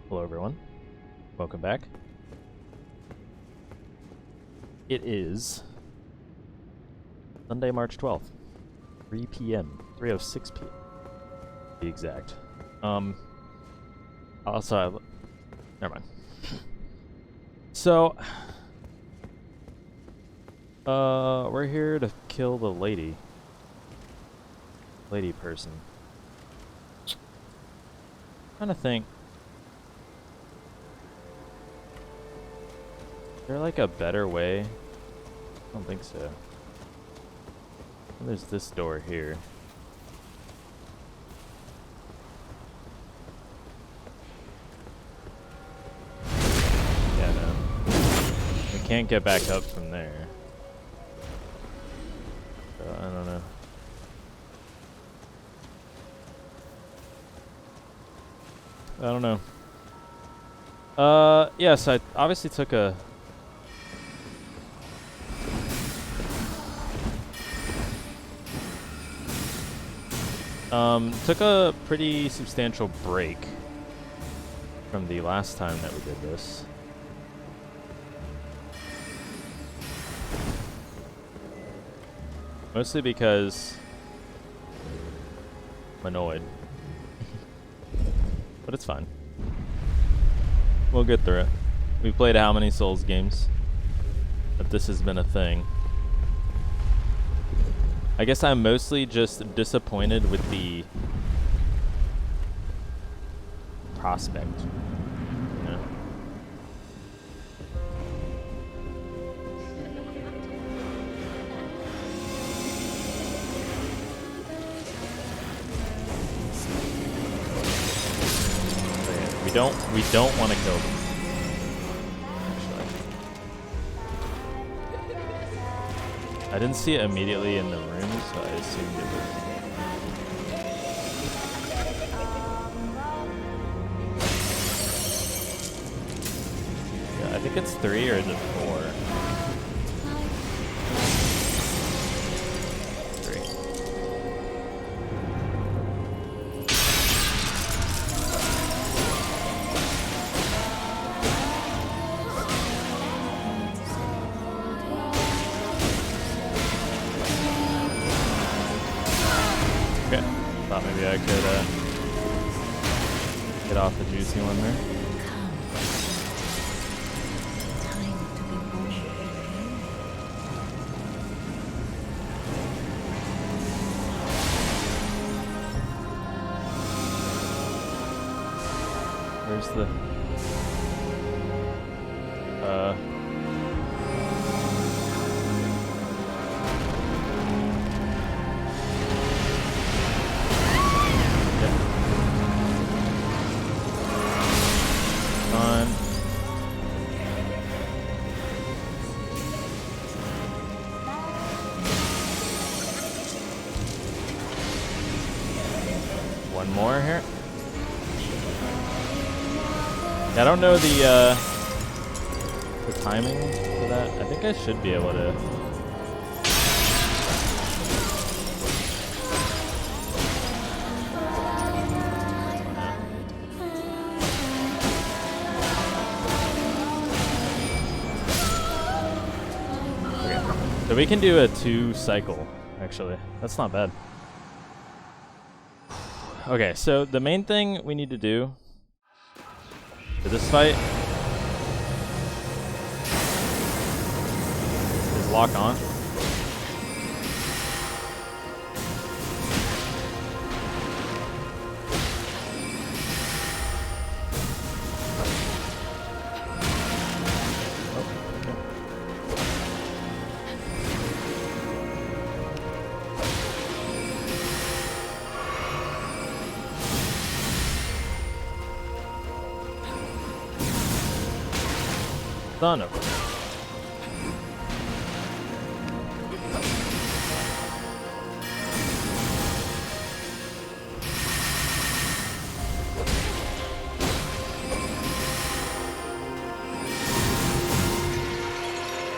Hello everyone, welcome back. It is Sunday, March 12th, 3 p.m., 3:06 p.m. to be exact. Also, never mind. So, we're here to kill the lady person. I'm trying to think. Is there like a better way? I don't think so. There's this door here. Yeah, no. We can't get back up from there. So, I don't know. I don't know. Yes, I obviously took a... took a pretty substantial break from the last time that we did this. Mostly because I'm annoyed. But it's fine. We'll get through it. We've played how many Souls games that this has been a thing. I guess I'm mostly just disappointed with the prospect, you know? We don't want to kill them. I didn't see it immediately in the room, so I assumed it was. Yeah, I think it's 3 or is it 4? 3. Thought maybe I could get off the juicy one there. Where's the one more here? Yeah, I don't know the timing for that. I think I should be able to. Okay, so we can do a 2 cycle, actually. That's not bad. Okay, so the main thing we need to do for this fight is lock on. Son of a...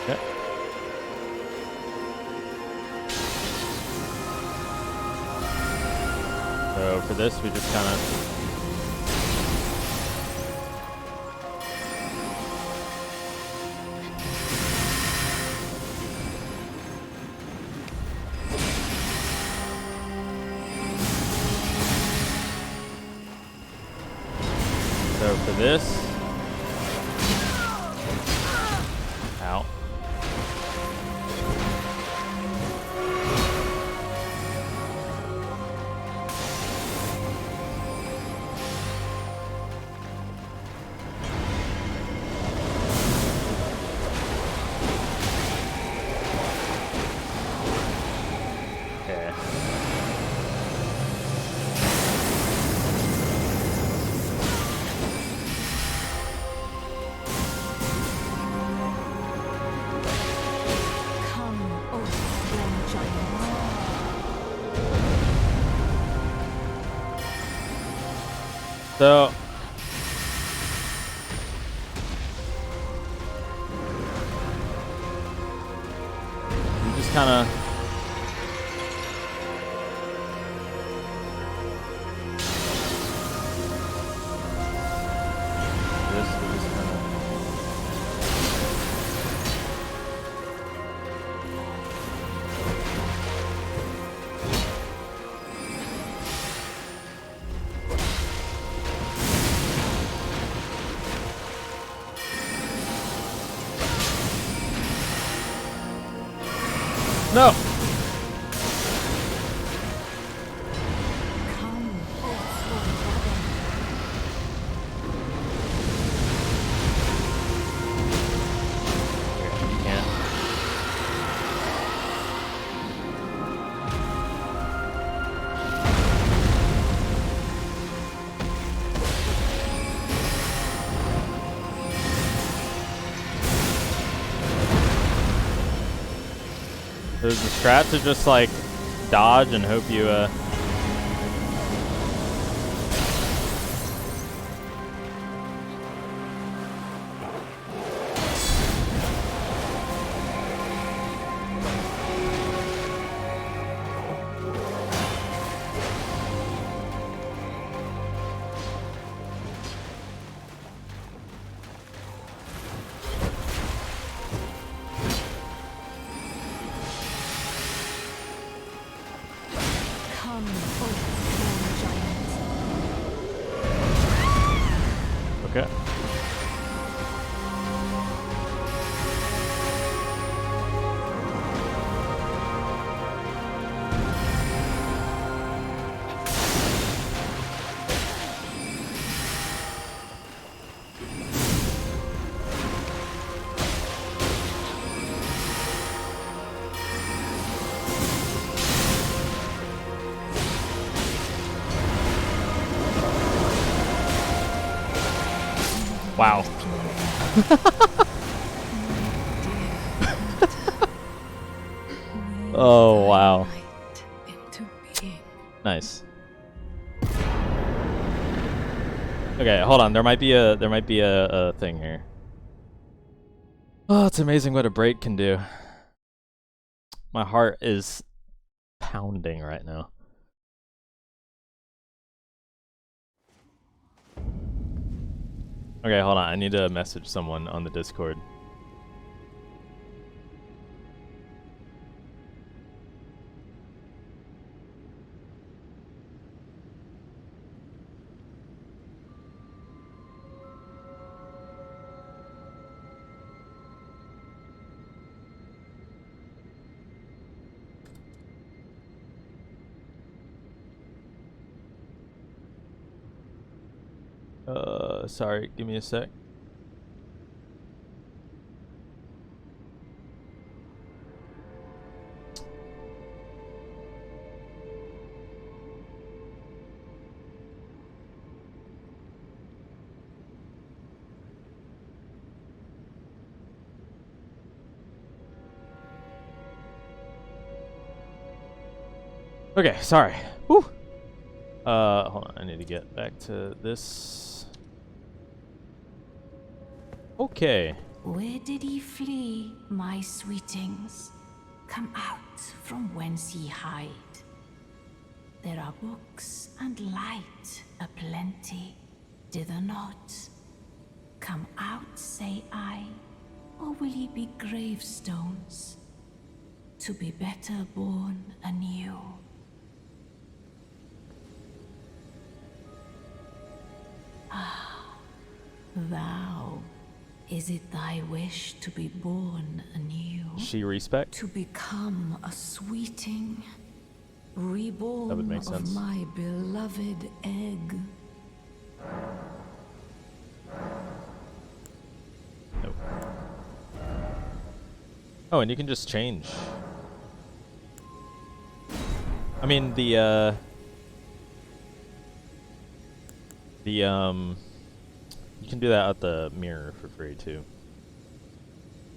Okay. So for this, we just kind of So for this, ow. Okay. So I'm just kind of this we just kind of no. You can't. So the strat to just like dodge and hope you okay. Wow. Oh wow. Nice. Okay, hold on. There might be a thing here. Oh, it's amazing what a break can do. My heart is pounding right now. Okay, hold on. I need to message someone on the Discord. Sorry, give me a sec. Okay, sorry. Whew. Hold on. I need to get back to this. Okay. Where did ye flee, my sweetings? Come out from whence ye hide. There are books and light aplenty, dither not. Come out, say I, or will ye be gravestones, to be better born anew? Ah, Thou, is it thy wish to be born anew? She respect? To become a sweeting, That would reborn make of sense. my beloved egg? Nope. Oh, and you can just change. I mean, you can do that at the mirror for free too.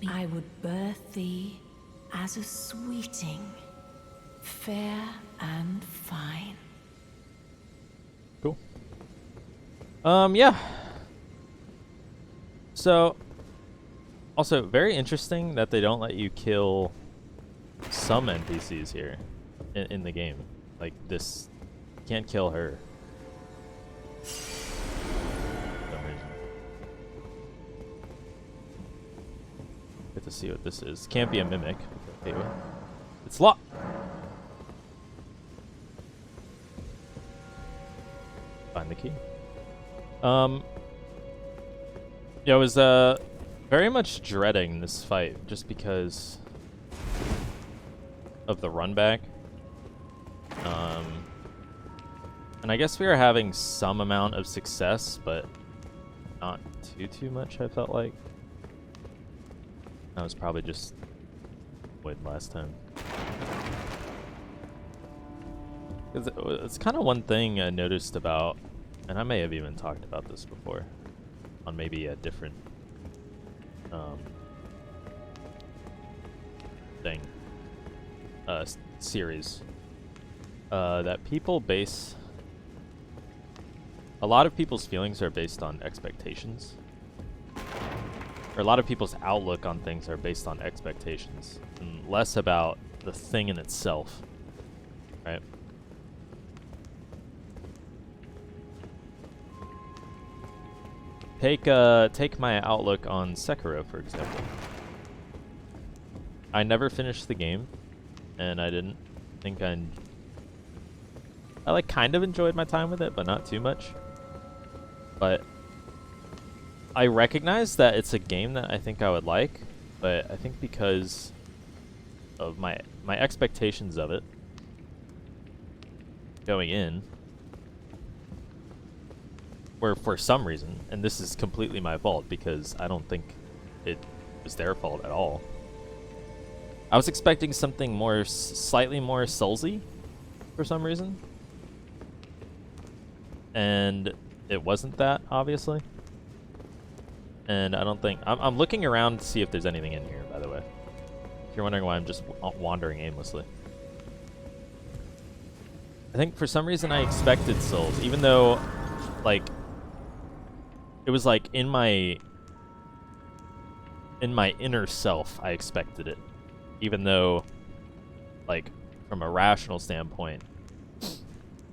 I would birth thee as a sweeting, fair and fine. Cool. Yeah. So, also very interesting that they don't let you kill some NPCs here in the game. Like this, you can't kill her. For some reason. Get to see what this is. Can't be a mimic. Okay, well, it's locked. Find the key. Yeah, I was very much dreading this fight just because of the run back. And I guess we were having some amount of success, but not too much, I felt like. I was probably just wait last time. It's kind of one thing I noticed about, and I may have even talked about this before on maybe a different thing, series, that people base a lot of people's feelings are based on expectations, or a lot of people's outlook on things are based on expectations and less about the thing in itself, right? Take my outlook on Sekiro, for example. I never finished the game, and I didn't think I like kind of enjoyed my time with it, but not too much. But I recognize that it's a game that I think I would like, but I think because of my expectations of it going in, where for some reason, and this is completely my fault because I don't think it was their fault at all, I was expecting something more, slightly more Soulsy for some reason. And it wasn't that, obviously. And I don't think... I'm looking around to see if there's anything in here, by the way. If you're wondering why I'm just wandering aimlessly. I think for some reason I expected Souls, even though, like... It was like in my inner self, I expected it. Even though, like, from a rational standpoint,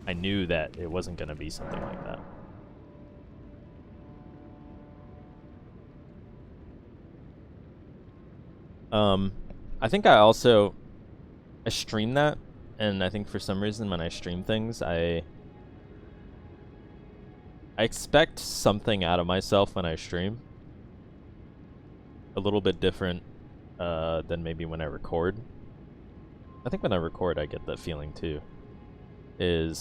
I knew that it wasn't going to be something like that. I think I streamed that, and I think for some reason when I stream things, I expect something out of myself when I stream. A little bit different than maybe when I record. I think when I record, I get that feeling too. I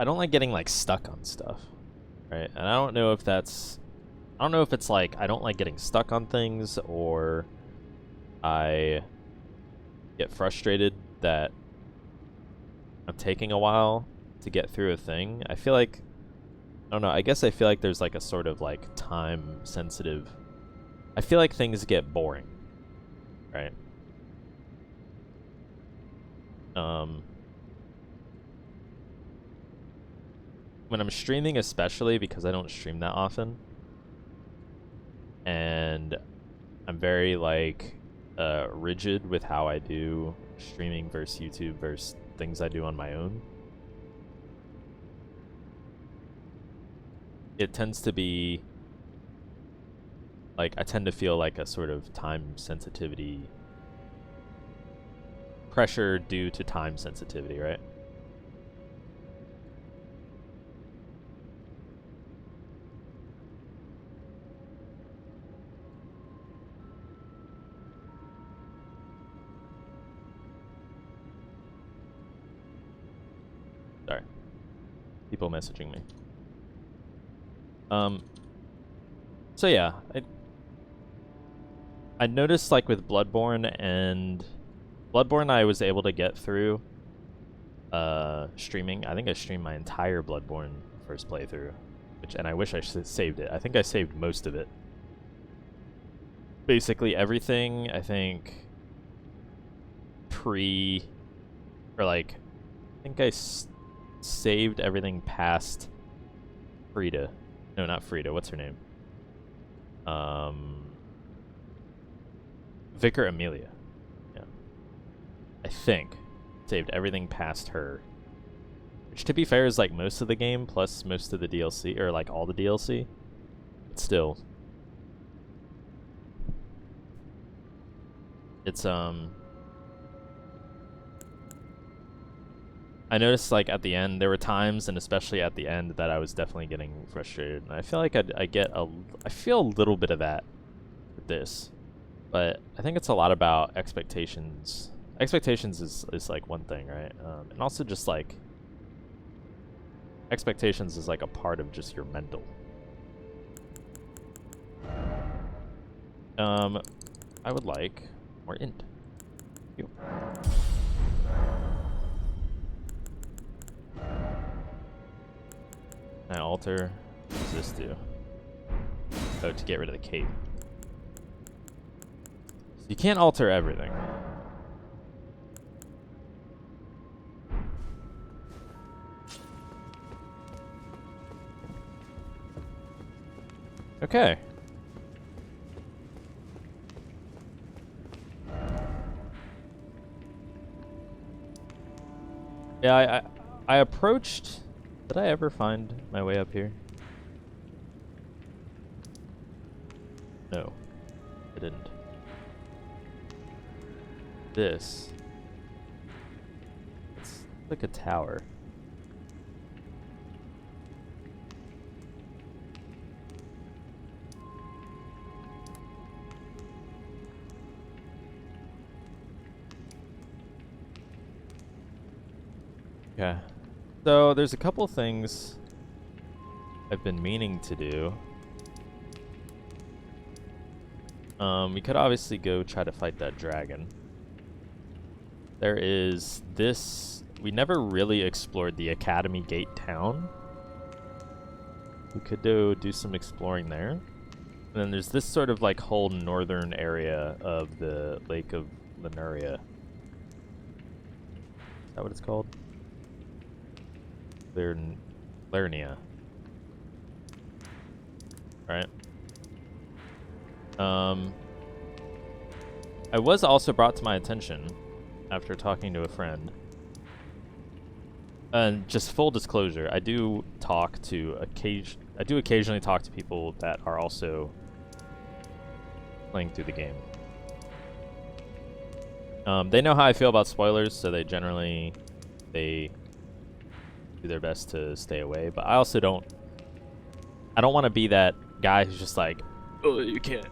don't like getting like stuck on stuff, right? And I don't know if it's like I don't like getting stuck on things, or I get frustrated that I'm taking a while to get through a thing. I feel like, I don't know, I guess I feel like there's like a sort of like time sensitive, I feel like things get boring, right? When I'm streaming, especially because I don't stream that often, and I'm very like rigid with how I do streaming versus YouTube versus things I do on my own. It tends to be like I tend to feel like a sort of time sensitivity pressure due to time sensitivity, right? people messaging me. So yeah, I noticed like with Bloodborne I was able to get through streaming. I think I streamed my entire Bloodborne first playthrough, and I wish I saved it. I think I saved most of it. Basically everything, I think I think I saved everything past Frida. No, not Frida. What's her name? Vicar Amelia. Yeah. I think. Saved everything past her. Which, to be fair, is like most of the game, plus most of the DLC, or like all the DLC. But still. It's, I noticed, like, at the end, there were times, and especially at the end, that I was definitely getting frustrated. And I feel like I feel a little bit of that with this. But I think it's a lot about expectations. Expectations is like, one thing, right? And also just, like, expectations is, like, a part of just your mental. I would like more int. Thank you. Can I alter? What does this do? Oh, to get rid of the cape. So you can't alter everything. Okay. Yeah, I approached... Did I ever find my way up here? No, I didn't. This. It's like a tower. Okay. So there's a couple things I've been meaning to do. We could obviously go try to fight that dragon. There is this... We never really explored the Academy Gate town. We could do some exploring there. And then there's this sort of like whole northern area of the Lake of Lemuria. Is that what it's called? Lernia. Right. I was also brought to my attention after talking to a friend. And just full disclosure, I do occasionally talk to people that are also playing through the game. They know how I feel about spoilers, so they do their best to stay away. But I also don't want to be that guy who's just like, oh, you can't,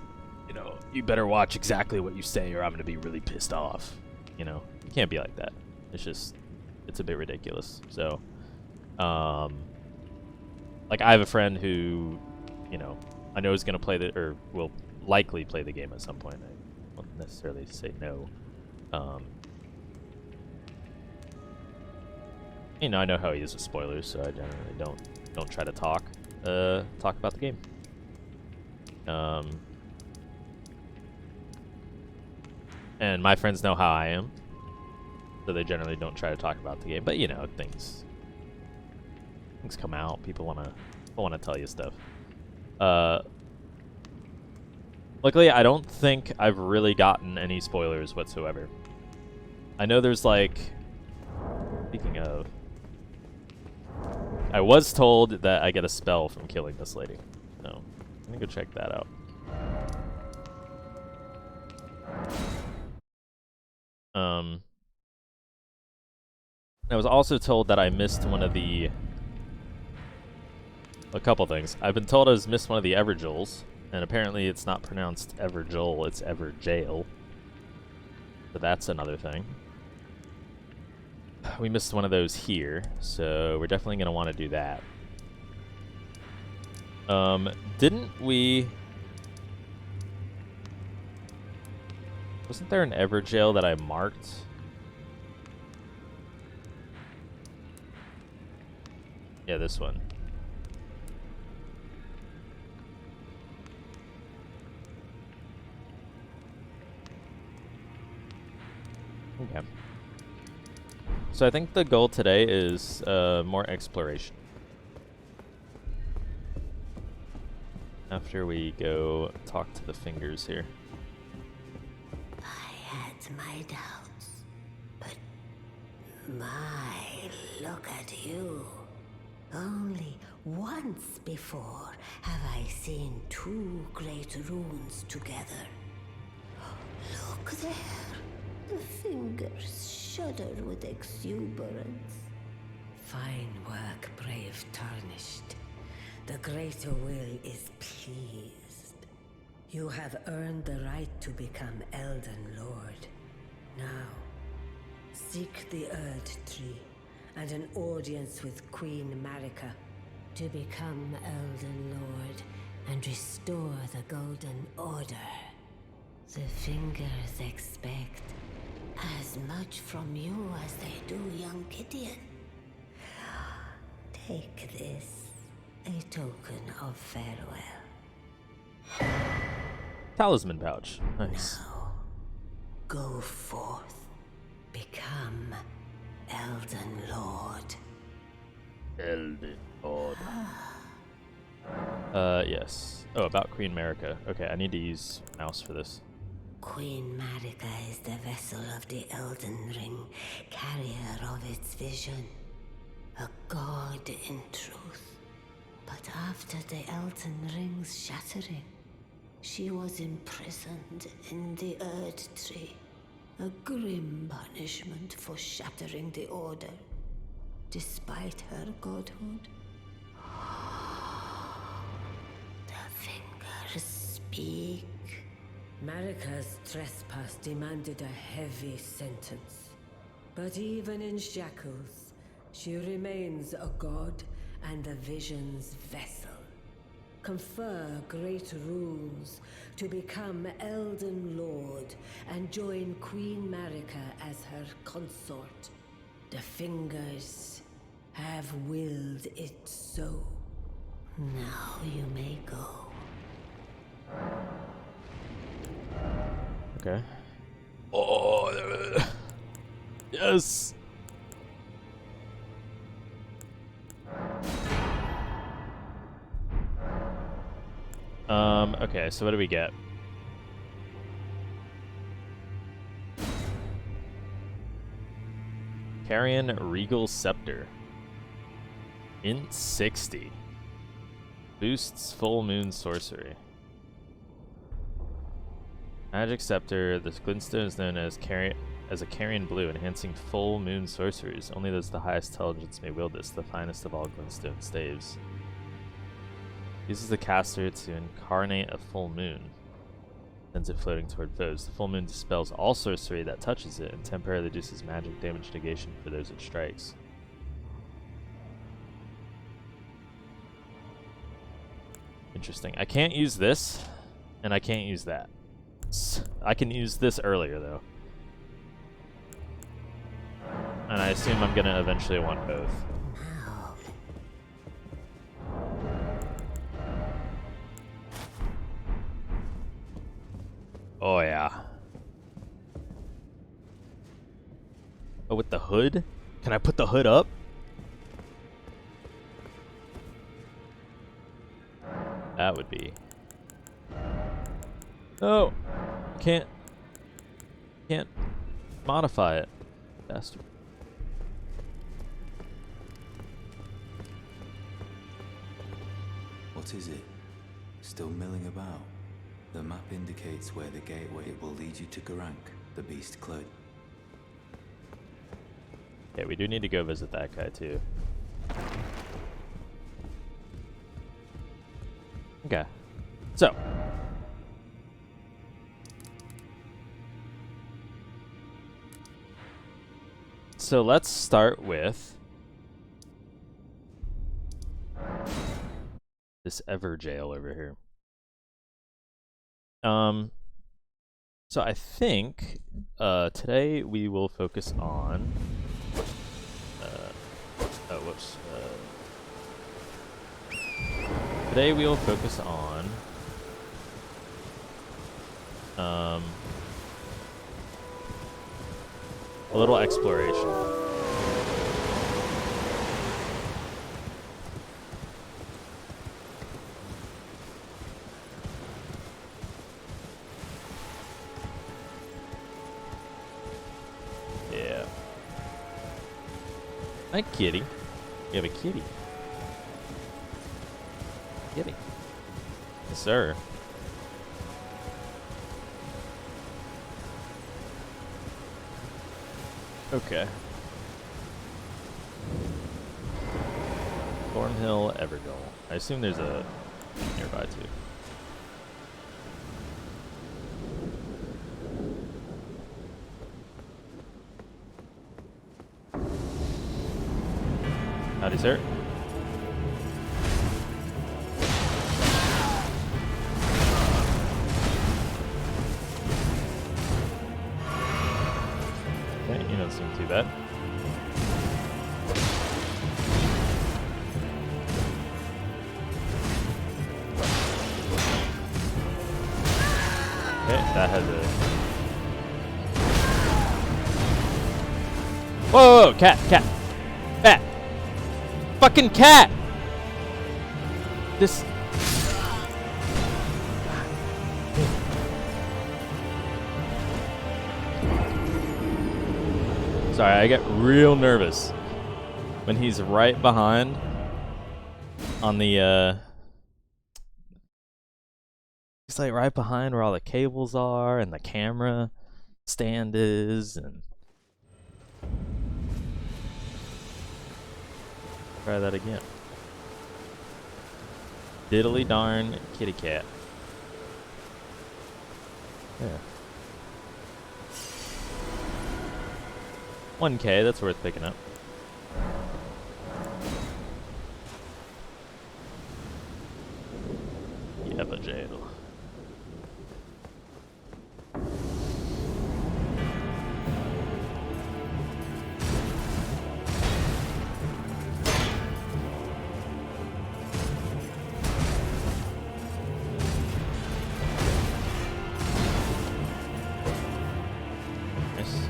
you better watch exactly what you say or I'm going to be really pissed off. You can't be like that. It's a bit ridiculous. So, like I have a friend who, I know is going to play or will likely play the game at some point. I won't necessarily say no. I know how he is with spoilers, so I generally don't try to talk about the game. And my friends know how I am, so they generally don't try to talk about the game. But things come out. People wanna tell you stuff. Luckily, I don't think I've really gotten any spoilers whatsoever. I know there's like, speaking of, I was told that I get a spell from killing this lady. So, I'm gonna go check that out. I was also told that I missed one of a couple things. I've been told I missed one of the Everjouls, and apparently it's not pronounced Everjoul, it's Everjail. So that's another thing. We missed one of those here, so we're definitely going to want to do that. Didn't we... Wasn't there an Everjail that I marked? Yeah, this one. Okay. So I think the goal today is more exploration. After we go talk to the fingers here. I had my doubts, but look at you. Only once before have I seen two great runes together. Look there. The fingers shudder with exuberance. Fine work, brave Tarnished. The greater will is pleased. You have earned the right to become Elden Lord. Now, seek the Erd Tree and an audience with Queen Marika to become Elden Lord and restore the Golden Order. The fingers expect as much from you as they do young Gideon. Take this, a token of farewell. Talisman pouch. Nice. Now, go forth. Become Elden Lord. Elden Lord. Yes. Oh, about Queen Marika. Okay, I need to use mouse for this. Queen Marika is the vessel of the Elden Ring, carrier of its vision. A god in truth. But after the Elden Ring's shattering, she was imprisoned in the Erd Tree. A grim punishment for shattering the Order, despite her godhood. The fingers speak. Marika's trespass demanded a heavy sentence. But even in shackles, she remains a god and the vision's vessel. Confer great runes to become Elden Lord and join Queen Marika as her consort. The fingers have willed it so. Now you may go. Okay. Oh, yes. Okay, so what do we get? Carrion Regal Scepter. Int 60. Boosts full moon sorcery. Magic Scepter. This glintstone is known as a carrion blue, enhancing full moon sorceries. Only those with the highest intelligence may wield this, the finest of all glintstone staves. Uses the caster to incarnate a full moon. Sends it floating toward foes. The full moon dispels all sorcery that touches it and temporarily reduces magic damage negation for those it strikes. Interesting. I can't use this, and I can't use that. I can use this earlier, though. And I assume I'm gonna eventually want both. Oh, yeah. Oh, with the hood? Can I put the hood up? That would be... Oh! Can't modify it. Bastard. What is it? Still milling about? The map indicates where the gateway will lead you to Garank, the Beast Cloud. Yeah, we do need to go visit that guy too. Okay. So. So let's start with this Ever Jail over here. So I think today we will focus on. Oh, whoops. Today we will focus on a little exploration. Yeah. Hi, kitty. You have a kitty. Kitty. Yes, sir. Okay. Thornhill, Evergoal. I assume there's a nearby too. Howdy, sir. Okay, you don't seem too bad. Okay, that has a... Whoa, whoa, whoa, cat, cat. Cat. Fucking cat! This... Sorry, I get real nervous when he's right behind on the, he's like right behind where all the cables are and the camera stand is, and... Try that again. Diddly darn kitty cat. Yeah. 1K, that's worth picking up. Yeah, but jail. Nice.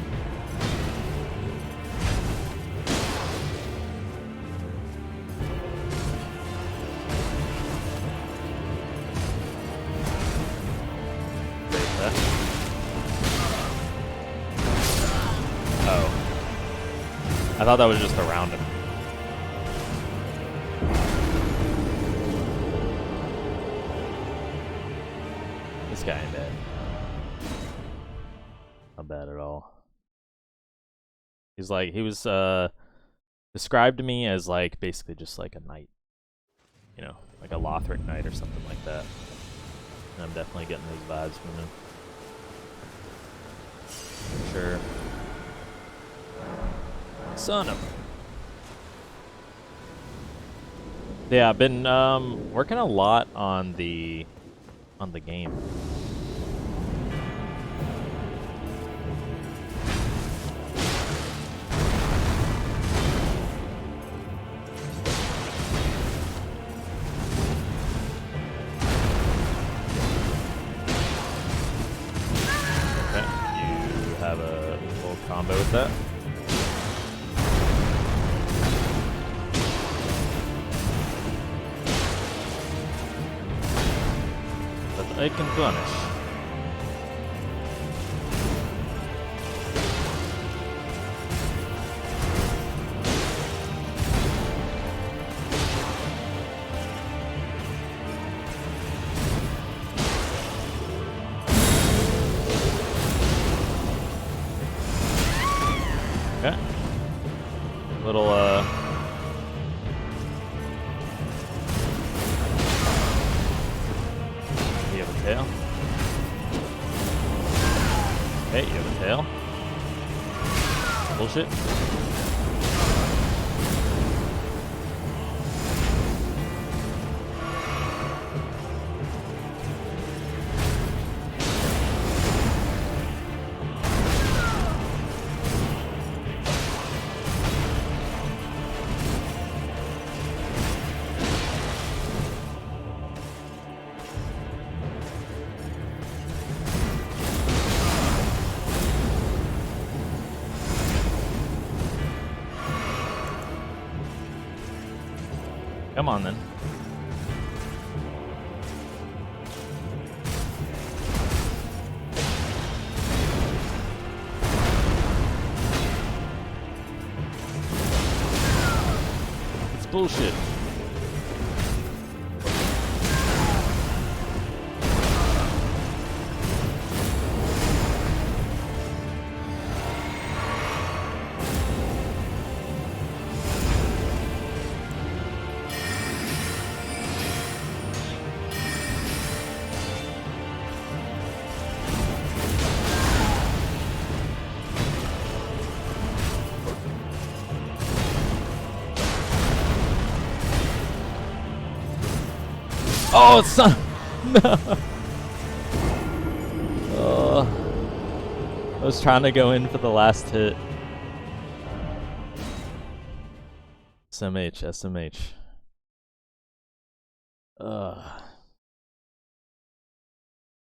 Oh. I thought that was just around him. This guy ain't bad. Not bad at all. He's like, he was described to me as like basically just like a knight. You know, like a Lothric knight or something like that. And I'm definitely getting those vibes from him. For sure. Son of a... Yeah, I've been working a lot on the game. Okay, you have a little combo with that. I can punish. Okay. Little you have a tail. Okay, you have a tail. Bullshit. Come on then. It's bullshit. Oh, it's not. No. I was trying to go in for the last hit. SMH, SMH.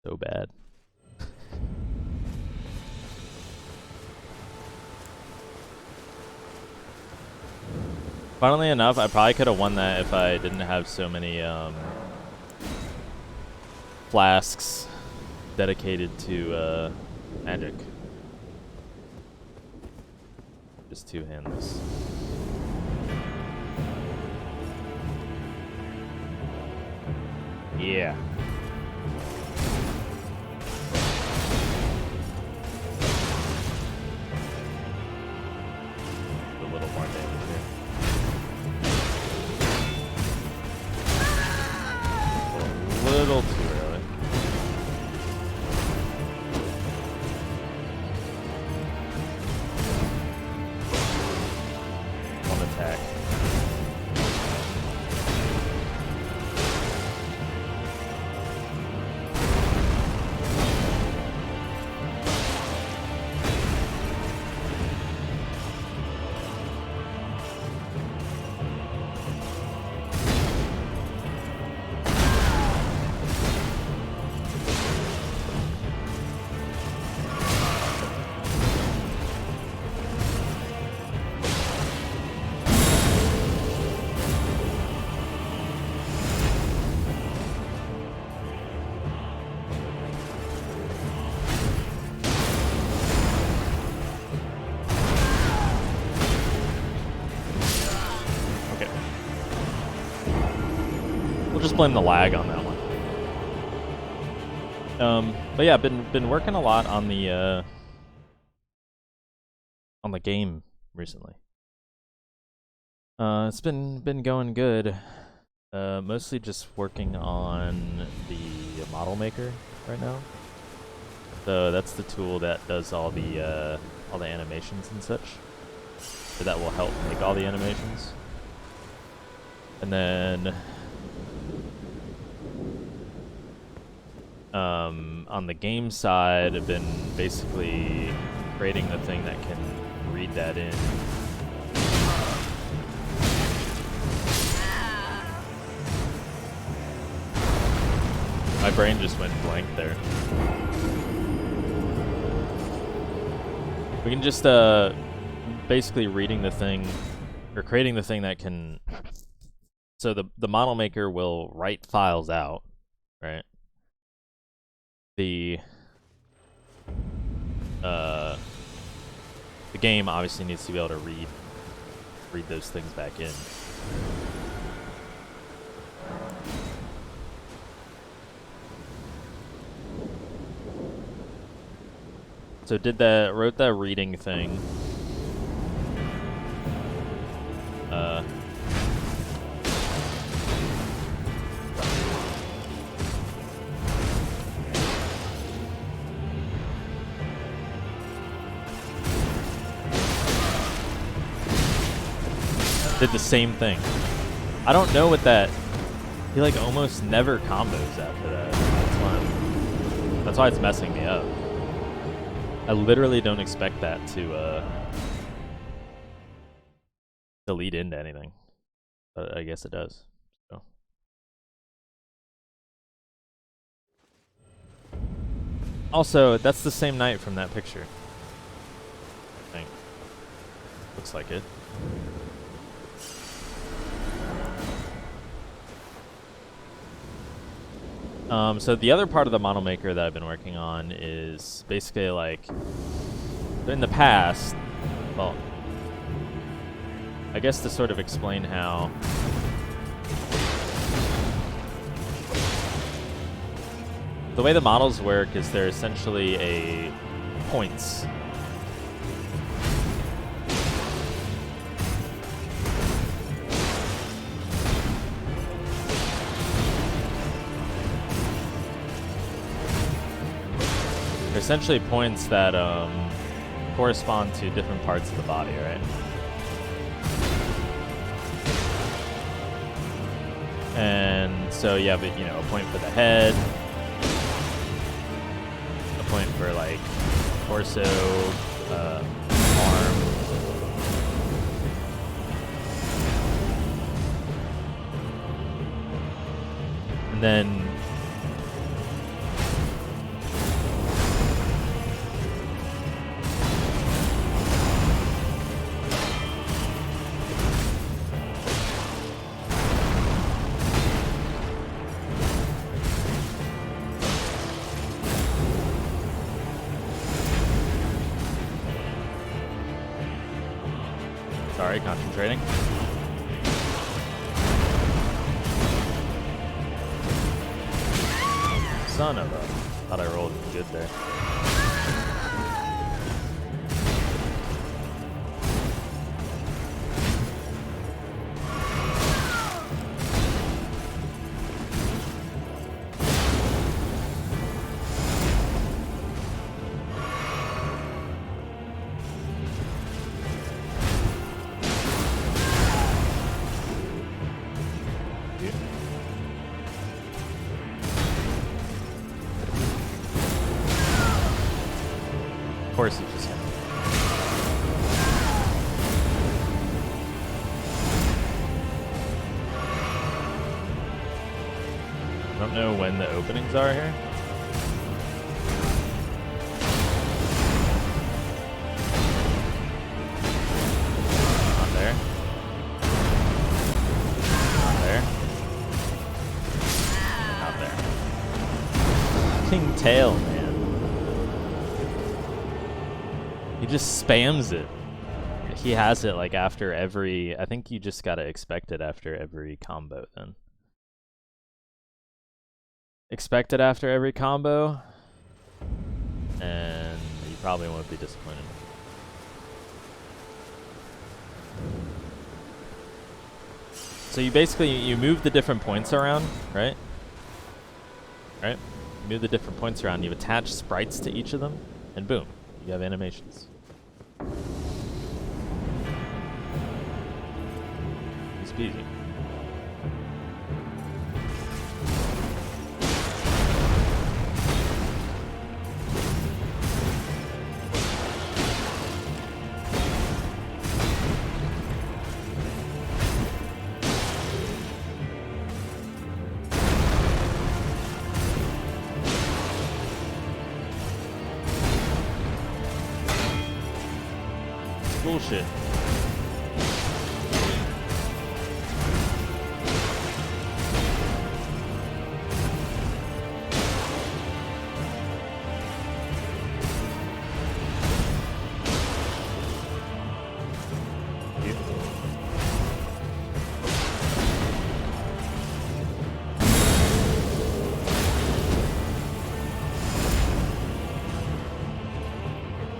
So bad. Funnily enough, I probably could have won that if I didn't have so many flasks dedicated to magic. Just two-handless. Yeah. A little more damage here. A little too early. One attack. Just blame the lag on that one. But yeah, been working a lot on the game recently. It's been going good. Mostly just working on the model maker right now. So that's the tool that does all the animations and such. So that will help make all the animations. And then on the game side, I've been basically creating the thing that can read that in. My brain just went blank there. We can just basically reading the thing or creating the thing that can. So the model maker will write files out, right? The game obviously needs to be able to read those things back in. So wrote that reading thing. Did the same thing. I don't know what that. He like almost never combos after that. That's why it's messing me up. I literally don't expect that to lead into anything, but I guess it does. So. Also, that's the same knight from that picture. I think. Looks like it. So the other part of the model maker that I've been working on is basically like, in the past, well, I guess to sort of explain how the way the models work is they're essentially points. They're essentially points that correspond to different parts of the body, right? And so you have, you know, a point for the head, a point for like torso, arm, and then sorry, concentrating. Son of a... Thought I rolled good there. Of course he just hit me. I don't know when the openings are here. Not there. Not there. Not there. King Tail, man. He just spams it. He has it like after every... I think you just gotta expect it after every combo then. Expect it after every combo, and you probably won't be disappointed. So you basically, you move the different points around, right? Right? You move the different points around, you attach sprites to each of them, and boom, you have animations. Easy peasy. Bullshit.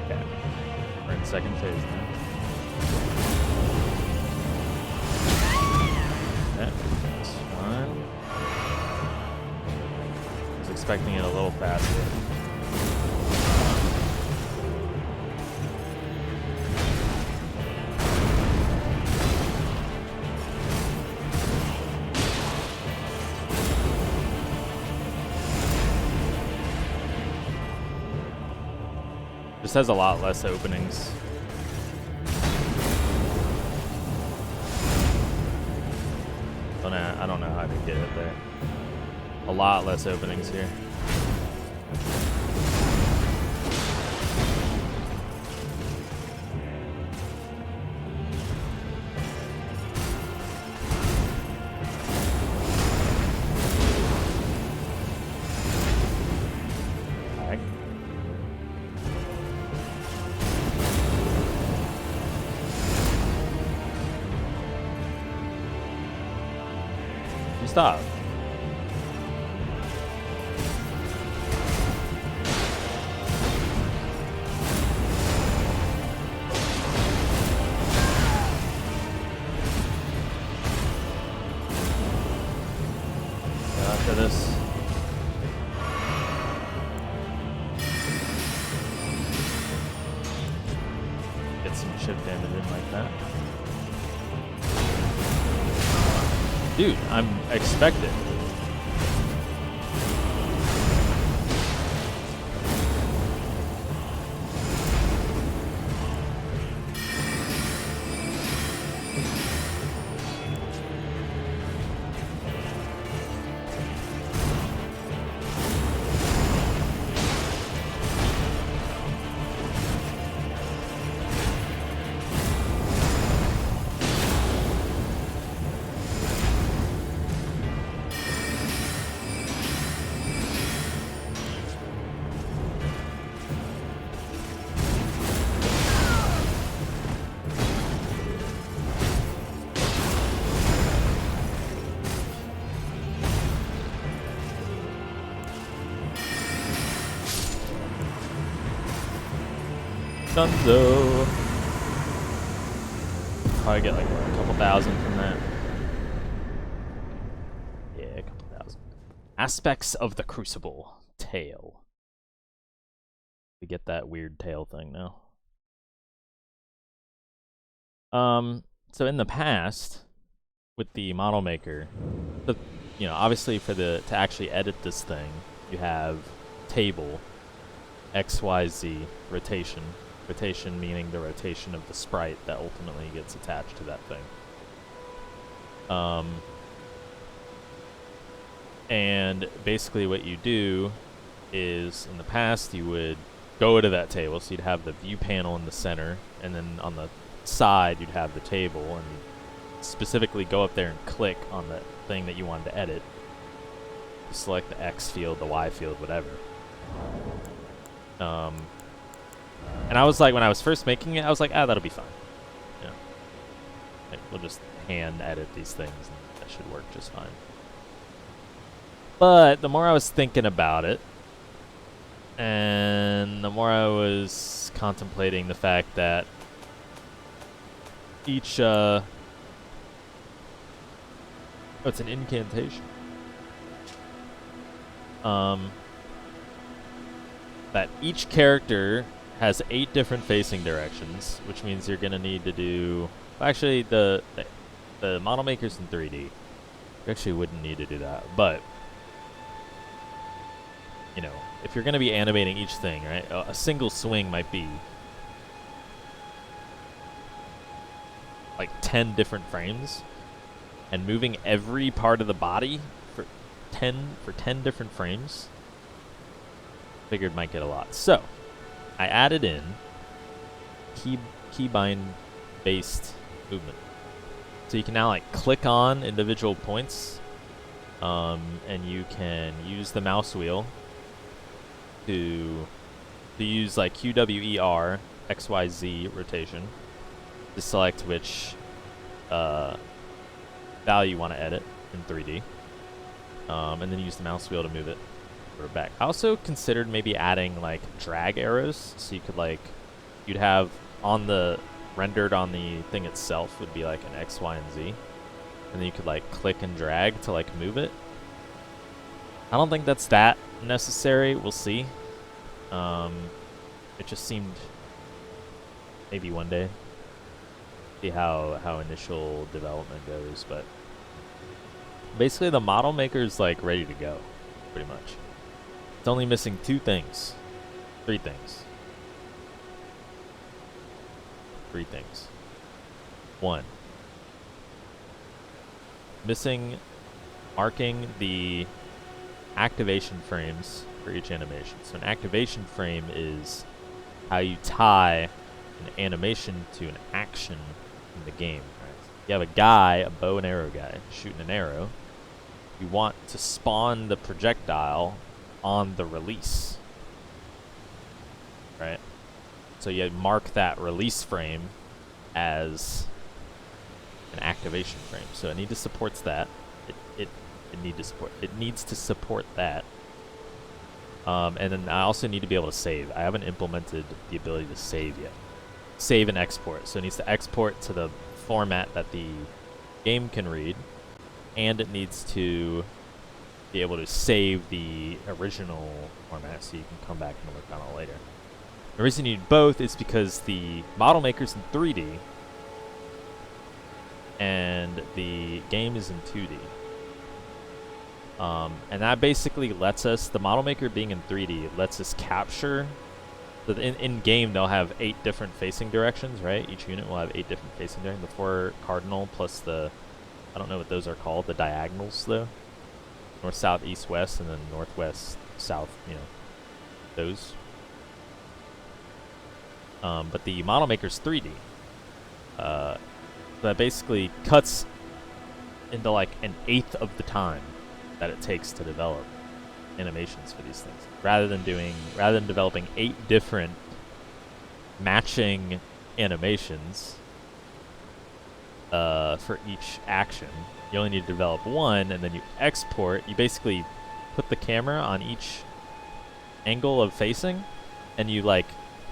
Okay. We're in second phase now. Expecting it a little faster. Just has a lot less openings. I don't know how to get it there. A lot less openings here. You stop. After this. Get some chip damage in like that. Dude, I'm expected. Dunzo. Probably get like what, a couple thousand from that. Yeah, a couple thousand. Aspects of the Crucible. Tail. We get that weird tail thing now. So in the past, with the model maker, obviously to actually edit this thing, you have table, XYZ, rotation. Rotation meaning the rotation of the sprite that ultimately gets attached to that thing. And basically what you do is, in the past, you would go to that table, so you'd have the view panel in the center, and then on the side you'd have the table, and you'd specifically go up there and click on the thing that you wanted to edit. You select the X field, the Y field, whatever. And I was like, when I was first making it, I was like, that'll be fine. Yeah. Like, we'll just hand edit these things, and that should work just fine. But the more I was thinking about it, and the more I was contemplating the fact that each, oh, it's an incantation. That each character has 8 different facing directions, which means you're gonna need to do. Actually, the model makers in 3D, you actually wouldn't need to do that. But if you're gonna be animating each thing, right? A single swing might be like 10 different frames, and moving every part of the body for 10 different frames. Figured might get a lot. So I added in keybind based movement. So you can now like click on individual points, and you can use the mouse wheel to use like QWER XYZ rotation to select which value you want to edit in 3D, and then use the mouse wheel to move it back. I also considered maybe adding like drag arrows, so you could you'd have on the rendered on the thing itself would be like an X, Y, and Z, and then you could like click and drag to like move it. I don't think that's that necessary. We'll see. It just seemed maybe one day see how initial development goes, but basically the model maker's like ready to go, pretty much. It's only missing 3 things. 3 things. 1. Missing marking the activation frames for each animation. So an activation frame is how you tie an animation to an action in the game. Right? You have a guy, a bow and arrow guy, shooting an arrow. You want to spawn the projectile on the release, right? So you mark that release frame as an activation frame. So Anita supports that. It It needs to support that. And then I also need to be able to save. I haven't implemented the ability to save yet. Save and export. So it needs to export to the format that the game can read, and it needs to be able to save the original format so you can come back and work on it later. The reason you need both is because the model maker's in 3D and the game is in 2D. And that basically lets us, the model maker being in 3D, lets us capture, so in game they'll have 8 different facing directions, right? Each unit will have 8 different facing directions, the 4 cardinal plus the, I don't know what those are called, the diagonals though. North, south, east, west, and then northwest, south, you know, those. But the model maker's 3D. That basically cuts into like an eighth of the time that it takes to develop animations for these things. Rather than developing 8 different matching animations for each action, you only need to develop one, and then you export. You basically put the camera on each angle of facing, and you like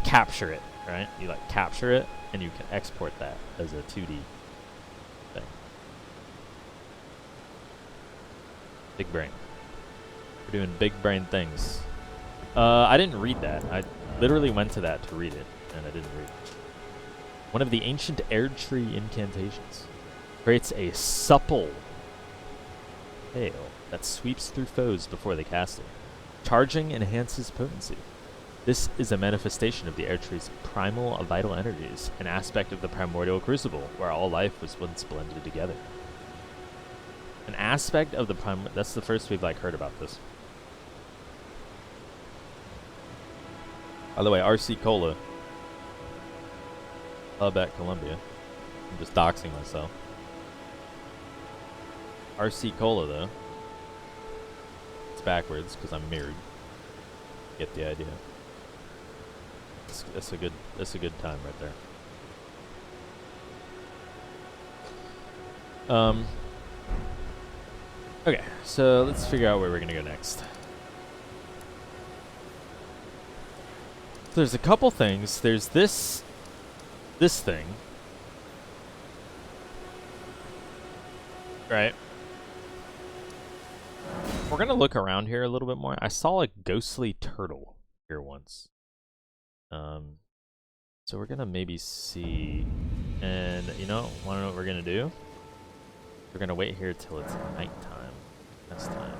capture it, right? You like capture it, and you can export that as a 2D thing. Big brain. We're doing big brain things. I didn't read that. I literally went to that to read it, and I didn't read it. One of the ancient air tree incantations creates a supple hail that sweeps through foes before they cast it. Charging enhances potency. This is a manifestation of the air tree's primal vital energies, an aspect of the primordial crucible, where all life was once blended together. An aspect of the that's the first we've like heard about this. By the way, RC Cola. Hub at Columbia. I'm just doxing myself. RC Cola though. It's backwards because I'm mirrored. Get the idea. That's a good time right there. Okay, so let's figure out where we're gonna go next. So there's a couple things. There's this thing. Right. We're gonna look around here a little bit more. I saw a ghostly turtle here once. So we're gonna maybe see, and you know, wanna know what we're gonna do? We're gonna wait here till it's nighttime. Next time.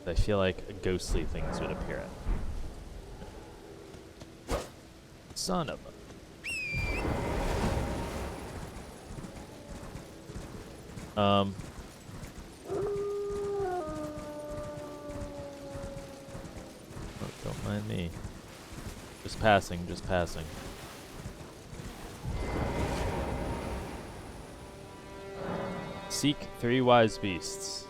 I feel like ghostly things would appear at. Son of a. Oh, don't mind me. Just passing, just passing. Seek 3 wise beasts.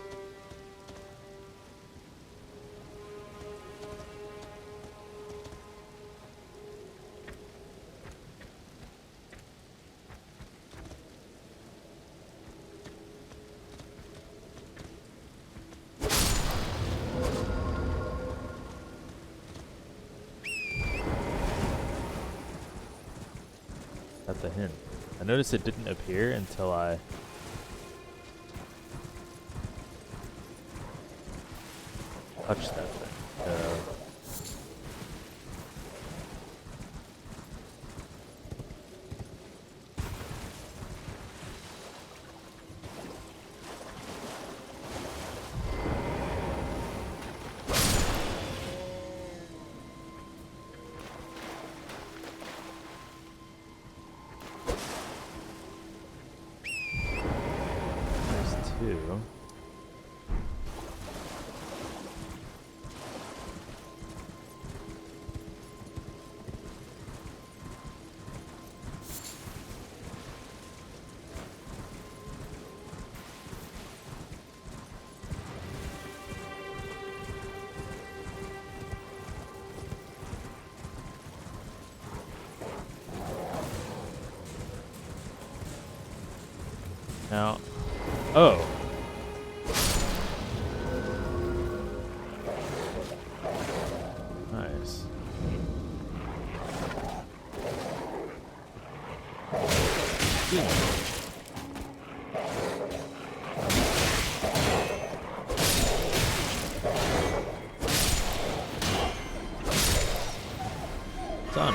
That's a hint. I noticed it didn't appear until I touched that thing. There's 2. Now, oh. Nice. Done.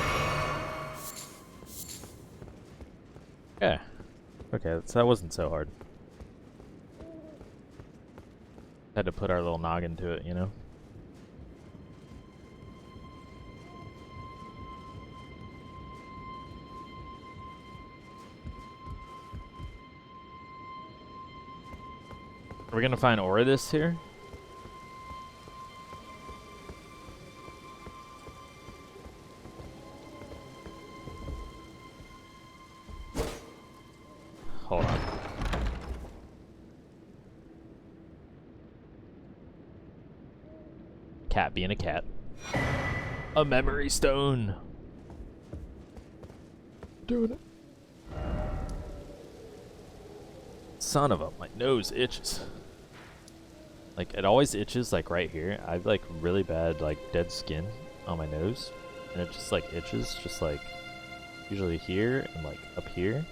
Yeah. Okay, so that wasn't so hard. Had to put our little noggin to it, you know? Are we gonna find Oridis here? Hold on. Cat being a cat. A memory stone. Doing it. Son of a, my nose itches. Like, it always itches, like, right here. I have, like, really bad, like, dead skin on my nose. And it just, like, itches, just, like, usually here and, like, up here.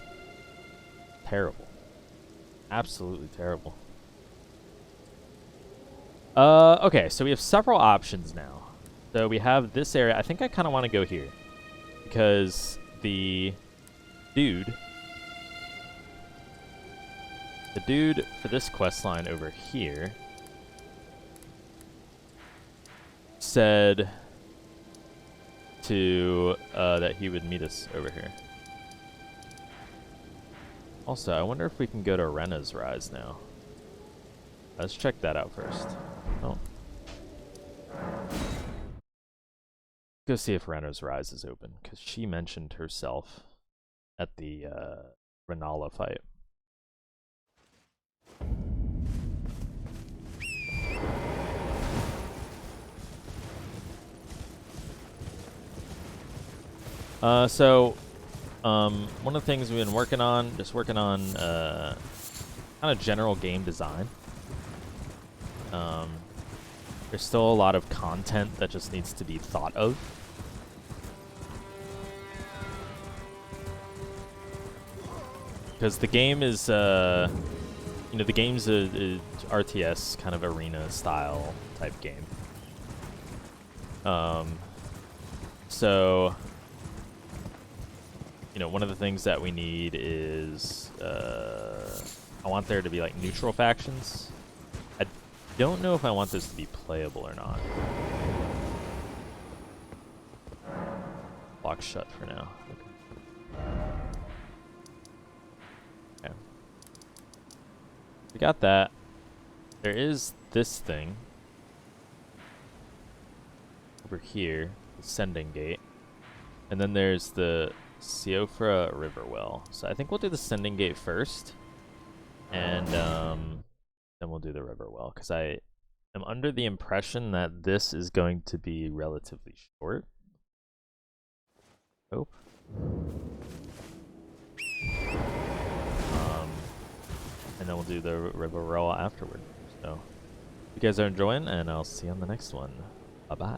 Terrible. Absolutely terrible. Okay, so we have several options now. So we have this area. I think I kind of want to go here. Because the dude for this quest line over here said to that he would meet us over here. Also, I wonder if we can go to Rena's Rise now. Let's check that out first. Oh. Go see if Rena's Rise is open, because she mentioned herself at the Renala fight. One of the things we've been working on, just working on kind of general game design. There's still a lot of content that just needs to be thought of. Because the game is, the game's a RTS kind of arena style type game. So, one of the things that we need is, I want there to be like neutral factions. I don't know if I want this to be playable or not. Lock shut for now. Okay. We got that. There is this thing over here, the Sending Gate. And then there's the Siofra River Well. So I think we'll do the Sending Gate first. And then we'll do the River Well. Because I am under the impression that this is going to be relatively short. Oh. And then we'll do the River Well afterward. So, you guys are enjoying, and I'll see you on the next one. Bye-bye.